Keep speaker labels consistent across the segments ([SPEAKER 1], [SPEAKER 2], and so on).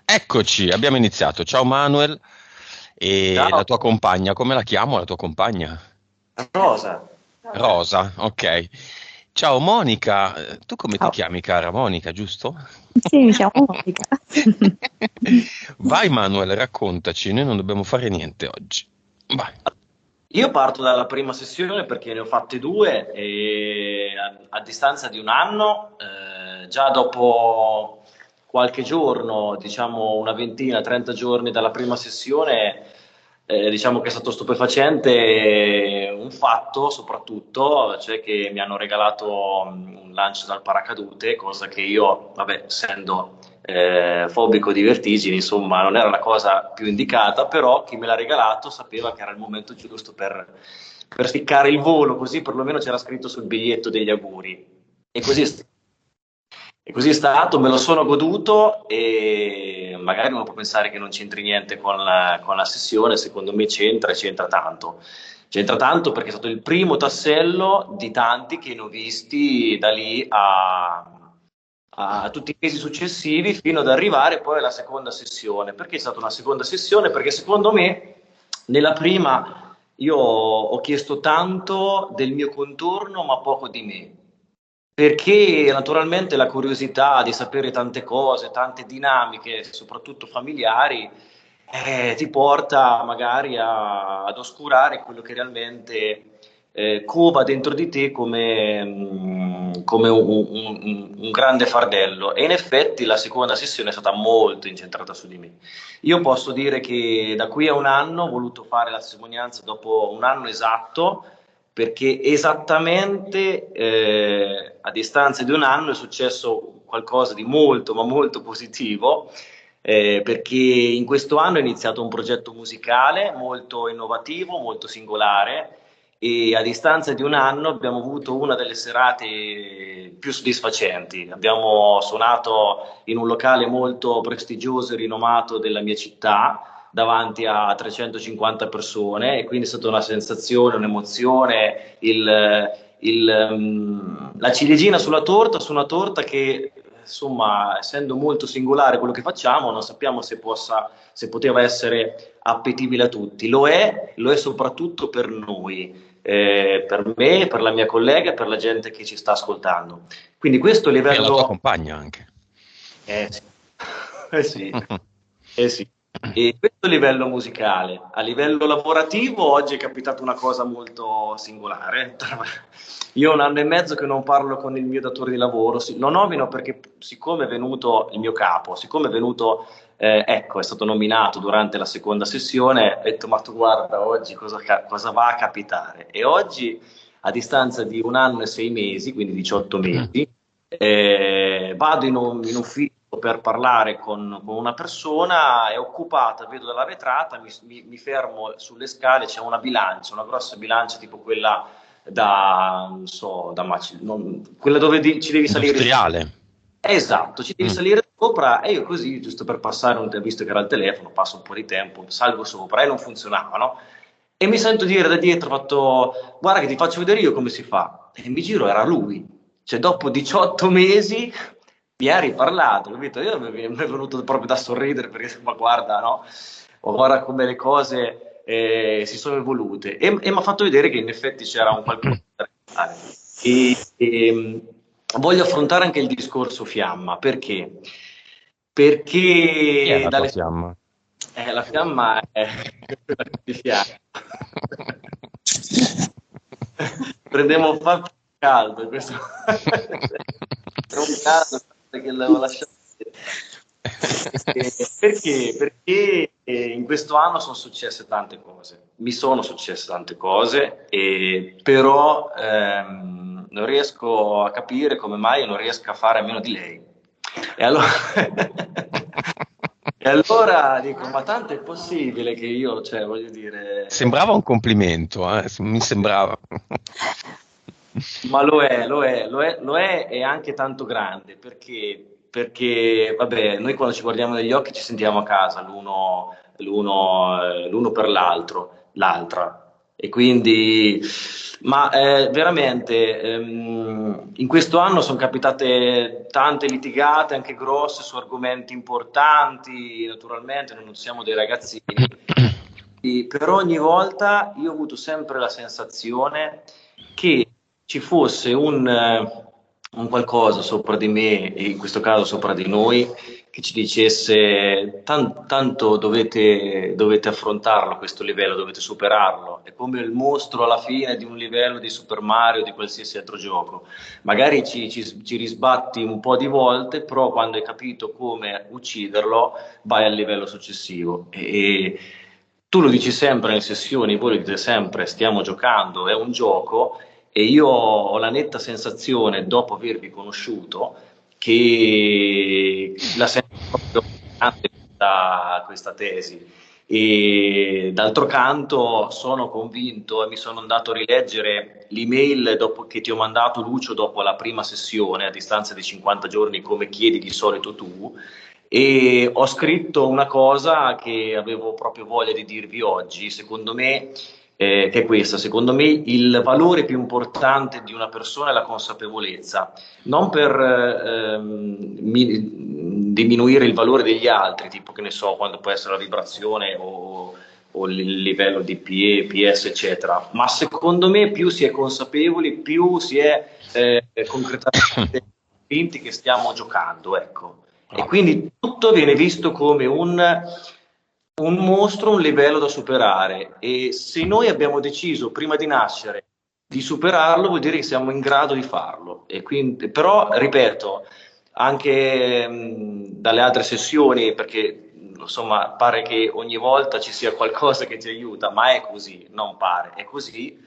[SPEAKER 1] Eccoci, abbiamo iniziato. Ciao Manuel e la
[SPEAKER 2] Ciao,
[SPEAKER 1] tua compagna, come la chiamo la tua compagna?
[SPEAKER 2] Rosa.
[SPEAKER 1] Rosa, ok. Ciao Monica, tu come ti
[SPEAKER 3] Ciao,
[SPEAKER 1] chiami cara Monica, giusto?
[SPEAKER 3] sì, mi chiamo Monica.
[SPEAKER 1] Vai Manuel, raccontaci, noi non dobbiamo fare niente oggi. Vai.
[SPEAKER 2] Io parto dalla prima sessione perché ne ho fatte due e a distanza di un anno, già dopo qualche giorno, diciamo una ventina, 30 giorni dalla prima sessione, diciamo che è stato stupefacente un fatto soprattutto, cioè che mi hanno regalato un lancio dal paracadute, cosa che io, vabbè, essendo fobico di vertigini, insomma, non era la cosa più indicata, però chi me l'ha regalato sapeva che era il momento giusto per spiccare il volo, così perlomeno c'era scritto sul biglietto degli auguri. E così e così è stato, me lo sono goduto e magari uno può pensare che non c'entri niente con la sessione, secondo me c'entra e c'entra tanto. C'entra tanto perché è stato il primo tassello di tanti che ne ho visti da lì a tutti i mesi successivi fino ad arrivare poi alla seconda sessione. Perché è stata una seconda sessione? Perché secondo me nella prima io ho chiesto tanto del mio contorno ma poco di me. Perché naturalmente la curiosità di sapere tante cose, tante dinamiche, soprattutto familiari, ti porta magari ad oscurare quello che realmente cova dentro di te come un grande fardello. E in effetti la seconda sessione è stata molto incentrata su di me. Io posso dire che da qui a un anno ho voluto fare la testimonianza dopo un anno esatto perché esattamente a distanza di un anno è successo qualcosa di molto, ma molto positivo, perché in questo anno è iniziato un progetto musicale molto innovativo, molto singolare e a distanza di un anno abbiamo avuto una delle serate più soddisfacenti. Abbiamo suonato in un locale molto prestigioso e rinomato della mia città davanti a 350 persone e quindi è stata una sensazione, un'emozione, la ciliegina sulla torta, su una torta che insomma, essendo molto singolare quello che facciamo, non sappiamo se poteva essere appetibile a tutti. Lo è soprattutto per noi, per me, per la mia collega e per la gente che ci sta ascoltando. Quindi questo
[SPEAKER 1] E la tua
[SPEAKER 2] livello...
[SPEAKER 1] compagna anche.
[SPEAKER 2] Sì. Eh sì, eh sì. E questo a livello musicale. A livello lavorativo oggi è capitata una cosa molto singolare. Io ho un anno e mezzo che non parlo con il mio datore di lavoro, lo nomino perché siccome è venuto il mio capo, siccome è venuto, ecco, è stato nominato durante la seconda sessione, ho detto ma tu guarda oggi cosa va a capitare? E oggi a distanza di un anno e 6 mesi, quindi 18 mesi, vado in ufficio per parlare con una persona, è occupata, vedo dalla vetrata, mi fermo sulle scale, c'è una bilancia, una grossa bilancia tipo quella da, non so, quella dove ci devi salire su.
[SPEAKER 1] Industriale.
[SPEAKER 2] Esatto, ci devi
[SPEAKER 1] Mm.
[SPEAKER 2] salire sopra e io così, giusto per passare, visto che era il telefono, passo un po' di tempo, salgo sopra e non funzionava, no? E mi sento dire da dietro, ho fatto, guarda che ti faccio vedere io come si fa. E mi giro, era lui. Cioè, dopo 18 mesi mi ha riparlato, capito? Io mi è venuto proprio da sorridere perché, ma guarda, no? Ora come le cose si sono evolute. E mi ha fatto vedere che in effetti c'era un qualcosa da fare. E voglio affrontare anche il discorso fiamma, perché?
[SPEAKER 1] Chi è
[SPEAKER 2] Perché
[SPEAKER 1] la tua fiamma?
[SPEAKER 2] la fiamma è quella che ti fiamma. Prendevo un po' caldo, questo è un caldo che l'avevo lasciato. Perché? Perché in questo anno sono successe tante cose, mi sono successe tante cose, però non riesco a capire come mai io non riesco a fare a meno di lei. E allora, e allora dico, ma tanto è possibile che io, cioè, voglio dire,
[SPEAKER 1] Sembrava un complimento, mi sembrava.
[SPEAKER 2] ma lo è, lo è, lo è, lo è e anche tanto grande perché, vabbè, noi quando ci guardiamo negli occhi ci sentiamo a casa l'uno per l'altro, l'altra. E quindi Ma veramente in questo anno sono capitate tante litigate, anche grosse, su argomenti importanti. Naturalmente non siamo dei ragazzini, però ogni volta io ho avuto sempre la sensazione che ci fosse un qualcosa sopra di me, e in questo caso sopra di noi, che ci dicesse tanto dovete affrontarlo questo livello, dovete superarlo. È come il mostro alla fine di un livello di Super Mario o di qualsiasi altro gioco. Magari ci risbatti un po' di volte, però quando hai capito come ucciderlo vai al livello successivo. E tu lo dici sempre nelle sessioni, voi lo dite sempre, stiamo giocando, è un gioco, e io ho la netta sensazione, dopo avervi conosciuto, che la sento proprio importante questa tesi. E d'altro canto sono convinto, e mi sono andato a rileggere l'email che ti ho mandato, Lucio, dopo la prima sessione, a distanza di 50 giorni, come chiedi di solito tu, e ho scritto una cosa che avevo proprio voglia di dirvi oggi. Secondo me, che è questa: secondo me il valore più importante di una persona è la consapevolezza, non per diminuire il valore degli altri, tipo, che ne so, quando può essere la vibrazione o il livello di PE, PS, eccetera, ma secondo me più si è consapevoli, più si è concretamente convinti che stiamo giocando, ecco. E quindi tutto viene visto come un mostro, un livello da superare, e se noi abbiamo deciso prima di nascere di superarlo, vuol dire che siamo in grado di farlo. E quindi, però, ripeto, anche dalle altre sessioni, perché insomma pare che ogni volta ci sia qualcosa che ti aiuta, ma è così, non pare, è così.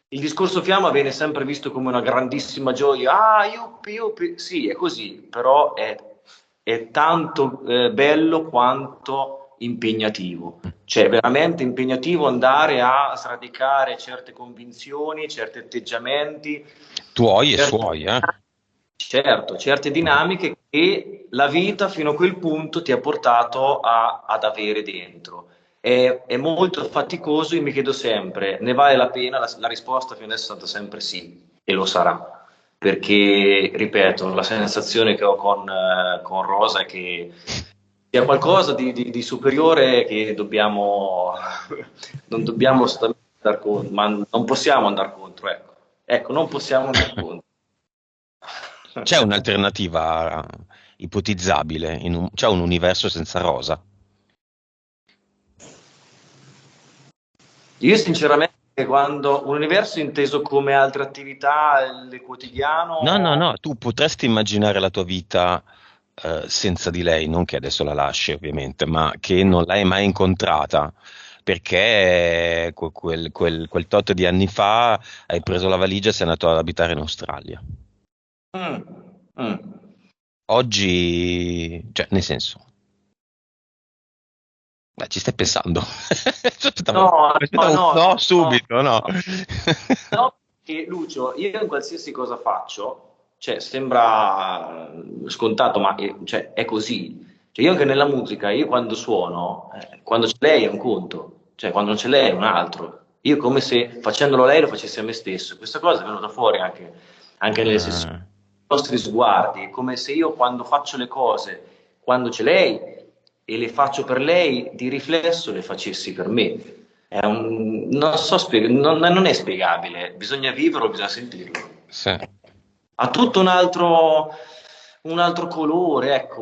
[SPEAKER 2] Il discorso fiamma viene sempre visto come una grandissima gioia. Ah, yuppi, sì, è così, però è tanto bello quanto impegnativo. Cioè, è veramente impegnativo andare a sradicare certe convinzioni, certi atteggiamenti,
[SPEAKER 1] Tuoi e
[SPEAKER 2] certe,
[SPEAKER 1] suoi, eh?
[SPEAKER 2] certo, certe dinamiche che la vita fino a quel punto ti ha portato ad avere dentro. È molto faticoso, io mi chiedo sempre, ne vale la pena? La risposta fino adesso è stata sempre sì, e lo sarà, perché, ripeto, la sensazione che ho con Rosa è che sia qualcosa di superiore, che non dobbiamo assolutamente andare contro, ma non possiamo andare contro, ecco. Ecco, non possiamo andare contro.
[SPEAKER 1] C'è un'alternativa ipotizzabile, c'è un universo senza Rosa?
[SPEAKER 2] Io sinceramente, quando un universo inteso come altre attività, il
[SPEAKER 1] No, no,
[SPEAKER 2] quotidiano.
[SPEAKER 1] no, tu potresti immaginare la tua vita senza di lei, non che adesso la lasci ovviamente, ma che non l'hai mai incontrata, perché quel tot di anni fa hai preso la valigia e sei andato ad abitare in Australia.
[SPEAKER 2] Mm, mm.
[SPEAKER 1] Oggi, cioè, nel senso, beh, ci stai pensando? Aspettavo,
[SPEAKER 2] No, no,
[SPEAKER 1] aspettavo un
[SPEAKER 2] no,
[SPEAKER 1] no
[SPEAKER 2] no,
[SPEAKER 1] subito, no?
[SPEAKER 2] no. No, perché, Lucio, io in qualsiasi cosa faccio, cioè, sembra scontato, ma cioè, è così. Cioè, io anche nella musica, io quando suono, quando c'è lei è un conto, cioè quando non c'è lei è un altro. Io, come se facendolo lei lo facessi a me stesso. Questa cosa è venuta fuori anche nelle sessioni,
[SPEAKER 1] Ah,
[SPEAKER 2] nei nostri sguardi. È come se io, quando faccio le cose, quando c'è lei e le faccio per lei, di riflesso le facessi per me. Non so non è spiegabile, bisogna viverlo, bisogna sentirlo.
[SPEAKER 1] sì.
[SPEAKER 2] Ha tutto un altro colore, ecco,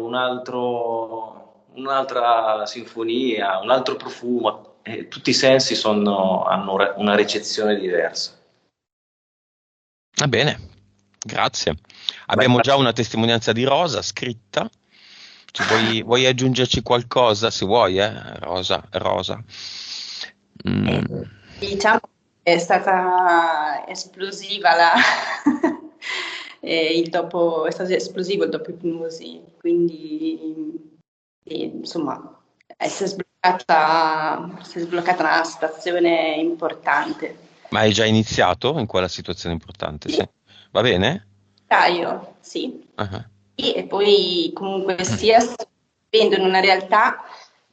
[SPEAKER 2] un'altra sinfonia, un altro profumo. Tutti i sensi hanno una recezione diversa.
[SPEAKER 1] Va bene, grazie.
[SPEAKER 2] Beh,
[SPEAKER 1] Abbiamo già una testimonianza di Rosa scritta. Vuoi aggiungerci qualcosa? Se vuoi, Rosa, Rosa. Mm.
[SPEAKER 3] Diciamo che è stata esplosiva è stato esplosivo il dopo ipnosi, quindi insomma si è sbloccata una situazione importante.
[SPEAKER 1] Ma hai già iniziato in quella situazione importante? Sì. Va bene?
[SPEAKER 3] Io, sì.
[SPEAKER 1] Ah,
[SPEAKER 3] Sì, e poi comunque sia sto vivendo in una realtà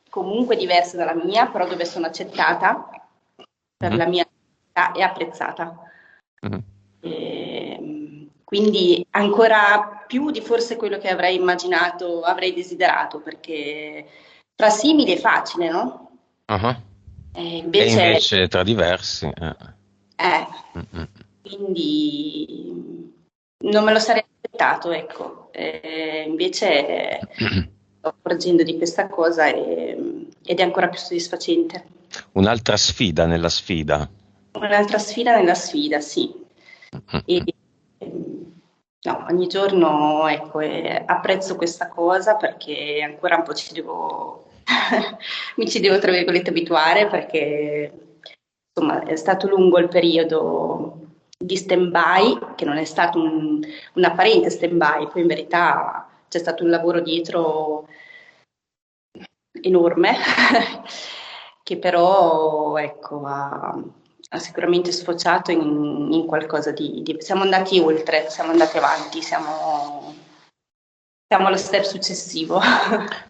[SPEAKER 3] comunque diversa dalla mia, però dove sono accettata per
[SPEAKER 1] mhm,
[SPEAKER 3] la mia realtà e apprezzata.
[SPEAKER 1] Mhm.
[SPEAKER 3] Quindi ancora più di forse quello che avrei immaginato, avrei desiderato, perché tra simili è facile, no?
[SPEAKER 1] Ah. E
[SPEAKER 3] Invece,
[SPEAKER 1] invece tra diversi.
[SPEAKER 3] eh,
[SPEAKER 1] Mm.
[SPEAKER 3] quindi non me lo sarei aspettato, ecco. Invece sto accorgendo di questa cosa ed è ancora più soddisfacente.
[SPEAKER 1] Un'altra sfida nella sfida.
[SPEAKER 3] Un'altra sfida nella sfida, sì. E,
[SPEAKER 1] Mm.
[SPEAKER 3] no, ogni giorno, ecco, apprezzo questa cosa perché ancora un po' mi ci devo, tra virgolette, abituare perché, insomma, è stato lungo il periodo di stand-by, che non è stato un apparente stand-by, poi in verità c'è stato un lavoro dietro enorme, che però ecco, ha sicuramente sfociato in qualcosa di. Siamo andati oltre, siamo andati avanti, siamo allo step successivo.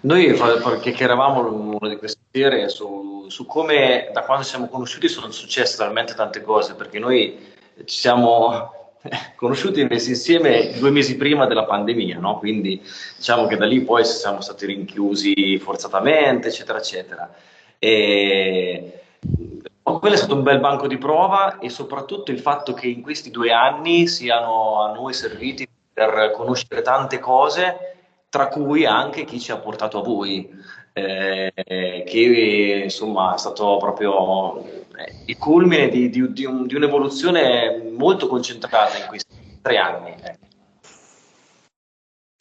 [SPEAKER 2] Noi perché eravamo una di queste sere su come da quando siamo conosciuti sono successe talmente tante cose, perché noi ci siamo conosciuti e messi insieme 2 mesi prima della pandemia, no? Quindi diciamo che da lì poi siamo stati rinchiusi forzatamente, eccetera, eccetera. E quello è stato un bel banco di prova e soprattutto il fatto che in questi 2 anni siano a noi serviti per conoscere tante cose, tra cui anche chi ci ha portato a voi, che insomma è stato proprio il culmine di un'evoluzione molto concentrata in questi 3 anni.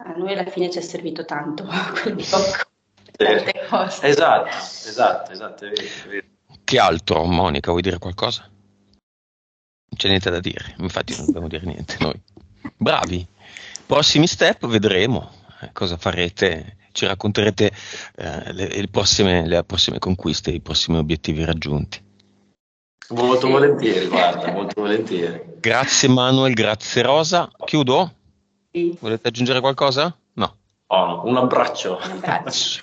[SPEAKER 3] A noi alla fine ci è servito tanto quel blocco, tante cose.
[SPEAKER 2] Esatto, è vero, è vero.
[SPEAKER 1] Che altro, Monica, vuoi dire qualcosa? Non c'è niente da dire, infatti non dobbiamo dire niente noi. Bravi. Prossimi step vedremo cosa farete, ci racconterete le prossime conquiste, i prossimi obiettivi raggiunti.
[SPEAKER 2] Molto volentieri, guarda, molto volentieri.
[SPEAKER 1] Grazie Manuel, grazie Rosa. Chiudo?
[SPEAKER 3] Sì,
[SPEAKER 1] Volete aggiungere qualcosa? No.
[SPEAKER 2] Oh, no, un abbraccio.
[SPEAKER 3] un abbraccio.